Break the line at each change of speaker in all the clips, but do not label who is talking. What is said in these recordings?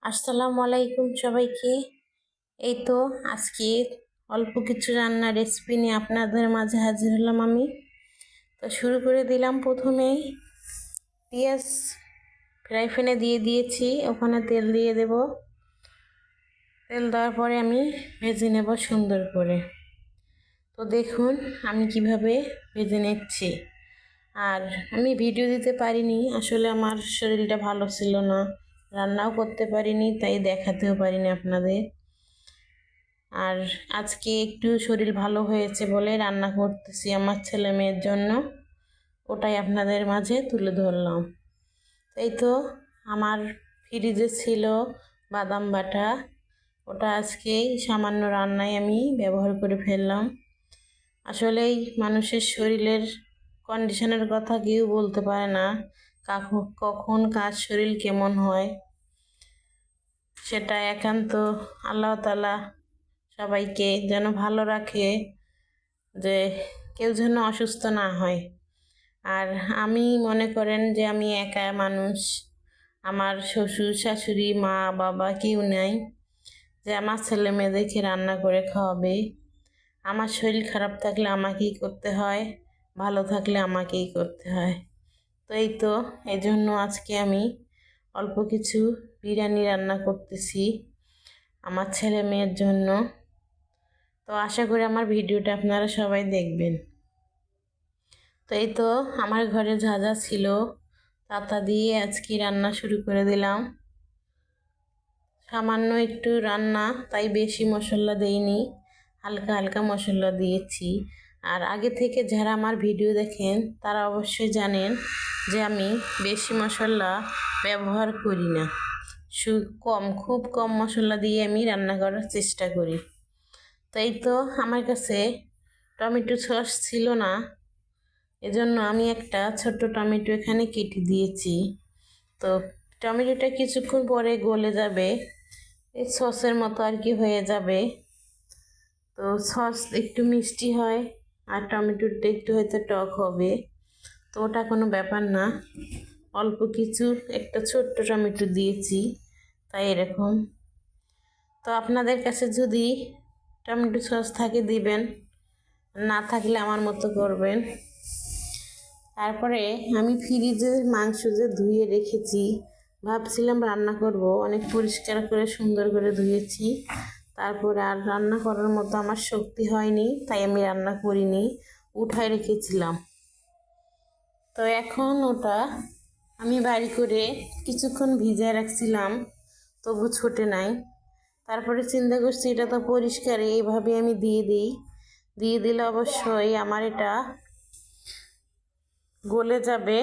আসসালামু আলাইকুম সবাইকে। এই তো আজকে অল্প কিছু রান্নার রেসিপি নিয়ে আপনাদের মাঝে হাজির হলাম আমি। তো শুরু করে দিলাম, প্রথমেই পেঁয়াজ ফ্রাই প্যানে দিয়ে দিয়েছি, ওখানে তেল দিয়ে দেব। তেল দেওয়ার পরে আমি ভেজে নেব সুন্দর করে। তো দেখুন আমি কিভাবে ভেজে নিচ্ছি। আর আমি ভিডিও দিতে পারিনি, আসলে আমার শরীরটা ভালো ছিল না, রান্নাও করতে পারিনি, তাই দেখাতেও পারিনি আপনাদের। আর আজকে একটু শরীর ভালো হয়েছে বলে রান্না করতেছি আমার ছেলে মেয়ের জন্য, ওটাই আপনাদের মাঝে তুলে ধরলাম। এই তো আমার ফ্রিজে ছিল বাদাম বাটা, ওটা আজকে সামান্য রান্নায় আমি ব্যবহার করে ফেললাম। আসলেই মানুষের শরীরের কন্ডিশনের কথা কেউ বলতে পারে না, কখন কার শরীর কেমন হয়, সেটা একান্ত আল্লাহ তাআলা সবাইকে যেন ভালো রাখে, যে কেউ যেন অসুস্থ না হয়। আর আমি মনে করেন যে আমি একা মানুষ, আমার শ্বশুর শাশুড়ি মা বাবা কেউ নাই যে আমার ছেলে মেয়েদেরকে রান্না করে খাওয়াবে। আমার শরীর খারাপ থাকলে আমাকেই করতে হয়, ভালো থাকলে আমাকেই করতে হয়। তো এই তো এই জন্য আজকে আমি অল্প কিছু বিরিয়ানি রান্না করতেছি আমার ছেলে মেয়ের জন্য। তো আশা করি আমার ভিডিওটা আপনারা সবাই দেখবেন। তো এই তো আমার ঘরে যা যা ছিল তা দিয়ে আজকে রান্না শুরু করে দিলাম। সামান্য একটু রান্না, তাই বেশি মশলা দেইনি, হালকা হালকা মশলা দিয়েছি। আর আগে থেকে যারা আমার ভিডিও দেখেন তারা অবশ্যই জানেন যে আমি বেশি মশলা ব্যবহার করি না, খুব কম মশলা দিয়ে আমি রান্না করার চেষ্টা করি। তো এই তো আমার কাছে টমেটো সস ছিল না, এজন্য আমি একটা ছোট্ট টমেটো এখানে কেটে দিয়েছি। তো টমেটোটা কিছুক্ষণ পরে গলে যাবে, এই সসের মতো আর কি হয়ে যাবে। তো সস একটু মিষ্টি হয় আর টমেটোটা একটু হয়তো টক হবে, তো ওটা কোনো ব্যাপার না। অল্প কিছু একটা ছোট্ট টমেটো দিয়েছি, তাই এরকম। তো আপনাদের কাছে যদি টমেটো সস থাকে দিবেন, না থাকলে আমার মতো করবেন। তারপরে আমি ফ্রিজে মাংস যে ধুয়ে রেখেছি, ভাবছিলাম রান্না করব, অনেক পরিষ্কার করে সুন্দর করে ধুয়েছি। তারপরে আর রান্না করার মতো আমার শক্তি হয়নি, তাই আমি রান্না করিনি, উঠায় রেখেছিলাম। তো এখন ওটা আমি বাড়ি করে কিছুক্ষণ ভিজায় রাখছিলাম, তবু ছোটে নাই। তারপরে চিন্তা করছি এটা তো পরিষ্কার, এইভাবে আমি দিয়ে দিলে অবশ্যই আমার এটা গলে যাবে।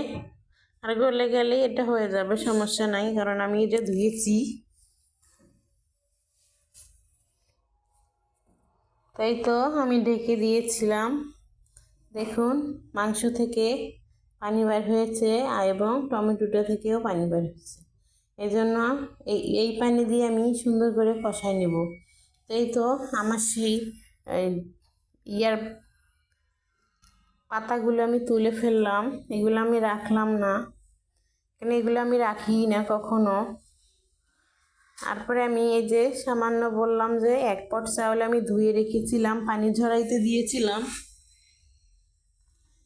আর গলে গেলে এটা হয়ে যাবে, সমস্যা নাই, কারণ আমি এটা ধুয়েছি। তাই তো আমি ঢেকে দিয়েছিলাম। দেখুন মাংস থেকে পানি বের হয়েছে এবং টমেটোটা থেকেও পানি বের হয়েছে, এই জন্য এই পানি দিয়ে আমি সুন্দর করে কষাই নেব। তাই তো আমার সেই ইয়ার পাতাগুলো আমি তুলে ফেললাম, এগুলো আমি রাখলাম না, কেন এগুলো আমি রাখি না কখনো। তারপরে আমি এই যে সামান্য বললাম যে 1 পট চাউল আমি ধুয়ে রেখেছিলাম, পানি ঝরাইতে দিয়েছিলাম,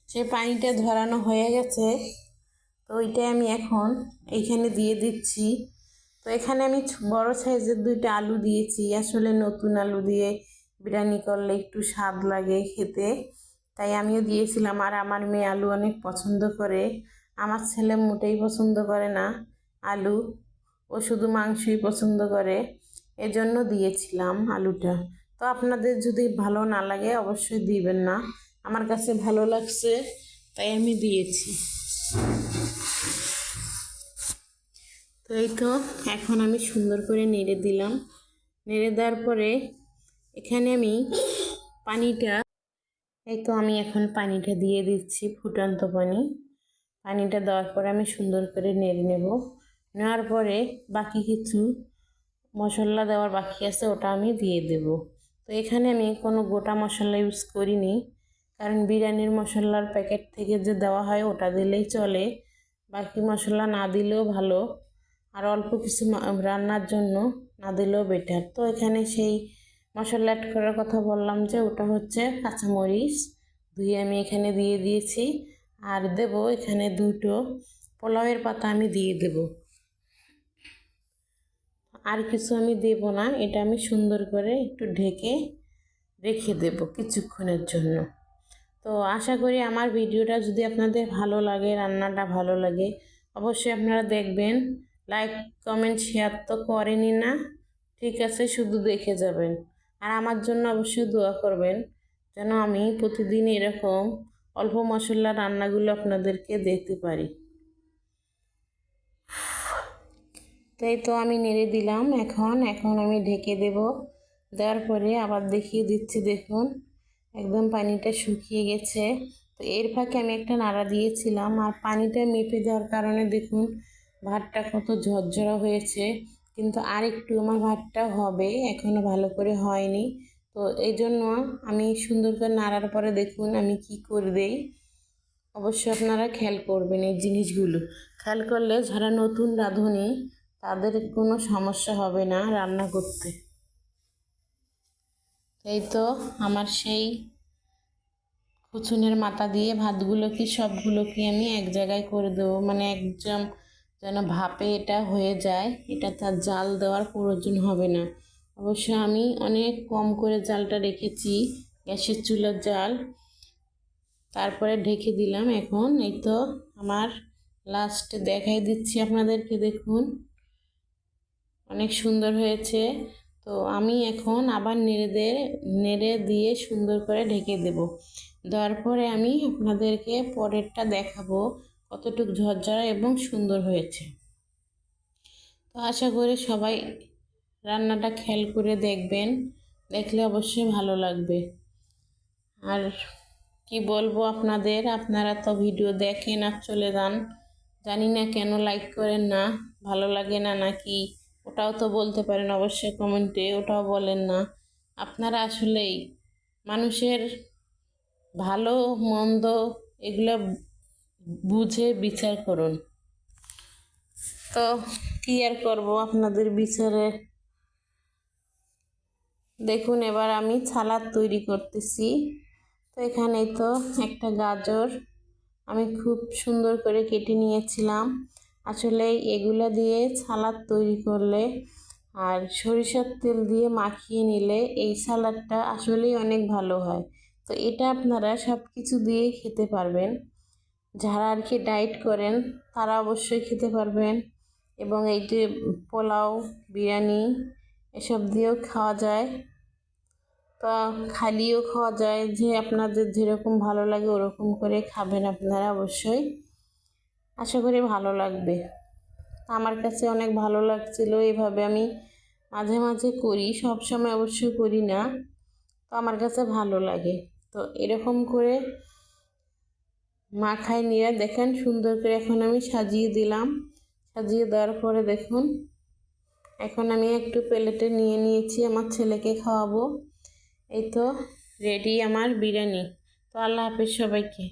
সে পানিটা ঝরানো হয়ে গেছে। তো ওইটাই আমি এখন এইখানে দিয়ে দিচ্ছি। তো এখানে আমি বড় সাইজের 2টা আলু দিয়েছি, আসলে নতুন আলু দিয়ে বিরিয়ানি করলে একটু স্বাদ লাগে খেতে, তাই আমিও দিয়েছিলাম। আর আমার মেয়ে আলু অনেক পছন্দ করে, আমার ছেলে মোটেই পছন্দ করে না আলু, ও শুধু মাংসই পছন্দ করে, এজন্য দিয়েছিলাম আলুটা। তো আপনাদের যদি ভালো না লাগে অবশ্যই দিবেন না, আমার কাছে ভালো লাগছে তাই আমি দিয়েছি। তো এই তো এখন আমি সুন্দর করে নেড়ে দিলাম। নেড়ে দেওয়ার পরে এখানে আমি পানিটা, এই তো আমি এখন পানিটা দিয়ে দিচ্ছি, ফুটন্ত পানিটা দেওয়ার পরে আমি সুন্দর করে নেড়ে নেব। নেওয়ার পরে বাকি কিছু মশলা দেওয়ার বাকি আছে, ওটা আমি দিয়ে দেব। তো এখানে আমি কোনো গোটা মশলা ইউজ করিনি, কারণ বিরিয়ানির মশলার প্যাকেট থেকে যে দেওয়া হয় ওটা দিলেই চলে, বাকি মশলা না দিলেও ভালো। আর অল্প কিছু রান্নার জন্য না দিলেও বেটার। তো এখানে সেই মশলা অ্যাড করার কথা বললাম যে ওটা হচ্ছে কাঁচামরিচ ধুয়ে আমি এখানে দিয়ে দিয়েছি। আর দেব এখানে 2টো পোলাওয়ের পাতা আমি দিয়ে দেব, আর কিছু আমি দেব না। এটা আমি সুন্দর করে একটু ঢেকে রেখে দেব কিছুক্ষণের জন্য। তো আশা করি আমার ভিডিওটা যদি আপনাদের ভালো লাগে, রান্নাটা ভালো লাগে, অবশ্যই আপনারা দেখবেন। লাইক কমেন্ট শেয়ার তো করেনই না, ঠিক আছে, শুধু দেখে যাবেন। আর আমার জন্য অবশ্যই দোয়া করবেন যেন আমি প্রতিদিন এরকম অল্প মশলা রান্নাগুলো আপনাদেরকে দেখতে পারি। তাই তো আমি নেড়ে দিলাম। এখন আমি ঢেকে দেব। দেওয়ার পরে আবার দেখিয়ে দিচ্ছি, দেখুন একদম পানিটা শুকিয়ে গেছে। তো এর ফাঁকে আমি একটা নাড়া দিয়েছিলাম, আর পানিটা মেপে দেওয়ার কারণে দেখুন ভাতটা কত ঝরঝরা হয়েছে। কিন্তু আর একটু আমার ভাতটা হবে, এখনও ভালো করে হয়নি। তো এই জন্য আমি সুন্দর করে নাড়ার পরে দেখুন আমি কি করে দেই। অবশ্যই আপনারা খেয়াল করবেন এই জিনিসগুলো। খেয়াল করলে যারা নতুন রাঁধুনি তাদের কোনো সমস্যা হবে না রান্না করতে। এই তো আমার সেই কুচুনের মাথা দিয়ে ভাতগুলোকে সবগুলোকে আমি এক জায়গায় করে দেবো, মানে একদম যেন ভাপে এটা হয়ে যায়। এটা তার জাল দেওয়ার প্রয়োজন হবে না। অবশ্য আমি অনেক কম করে জালটা রেখেছি, গ্যাসের চুলার জাল। তারপরে ঢেকে দিলাম। এখন এই তো আমার লাস্টে দেখাই দিচ্ছি আপনাদেরকে, দেখুন অনেক সুন্দর হয়েছে। তো আমি এখন আবার নেড়ে দিয়ে সুন্দর করে ঢেকে দেব। দেওয়ার পরে আমি আপনাদেরকে পরেরটা দেখাবো কতটুকু ঝরঝরা এবং সুন্দর হয়েছে। তো আশা করি সবাই রান্নাটা খেয়াল করে দেখবেন, দেখলে অবশ্যই ভালো লাগবে। আর কি বলবো আপনাদের, আপনারা তো ভিডিও দেখেন আর চলে যান, জানি না কেন লাইক করেন না, ভালো লাগে না নাকি, ওটাও তো বলতে পারেন অবশ্যই কমেন্টে, ওটাও বলেন না। আপনারা আসলেই মানুষের ভালো মন্দ এগুলো বুঝে বিচার করুন। তো কি আর করবো আপনাদের বিচারে। দেখুন এবার আমি সালাদ তৈরি করতেছি। তো এখানে তো একটা গাজর আমি খুব সুন্দর করে কেটে নিয়েছিলাম। আসলে এগুলো দিয়ে সালাদ তৈরি করলে আর সরিষার তেল দিয়ে মাখিয়ে নিলে এই সালাদটা আসলেই অনেক ভালো হয়। তো এটা আপনারা সব কিছু দিয়ে খেতে পারবেন। যারা আর কি ডায়েট করেন তারা অবশ্যই খেতে পারবেন। এবং এই যে পোলাও, বিরিয়ানি এসব দিয়েও খাওয়া যায়, তো খালিও খাওয়া যায়। যে আপনাদের যেরকম ভালো লাগে ওরকম করে খাবেন আপনারা অবশ্যই। আশা করি ভালো লাগবে। আমার কাছে অনেক ভালো লাগছিল। এইভাবে আমি মাঝে মাঝে করি, সব সময় অবশ্যই করি না। তো আমার কাছে ভালো লাগে। তো এরকম করে মাখায় নিয়ে দেখেন সুন্দর করে এখন আমি সাজিয়ে দিলাম। সাজিয়ে দেওয়ার পরে দেখুন এখন আমি একটু প্লেটে নিয়ে নিয়েছি, আমার ছেলেকে খাওয়াবো। এই তো রেডি আমার বিরিয়ানি। তো আল্লাহ হাফেজ সবাইকে।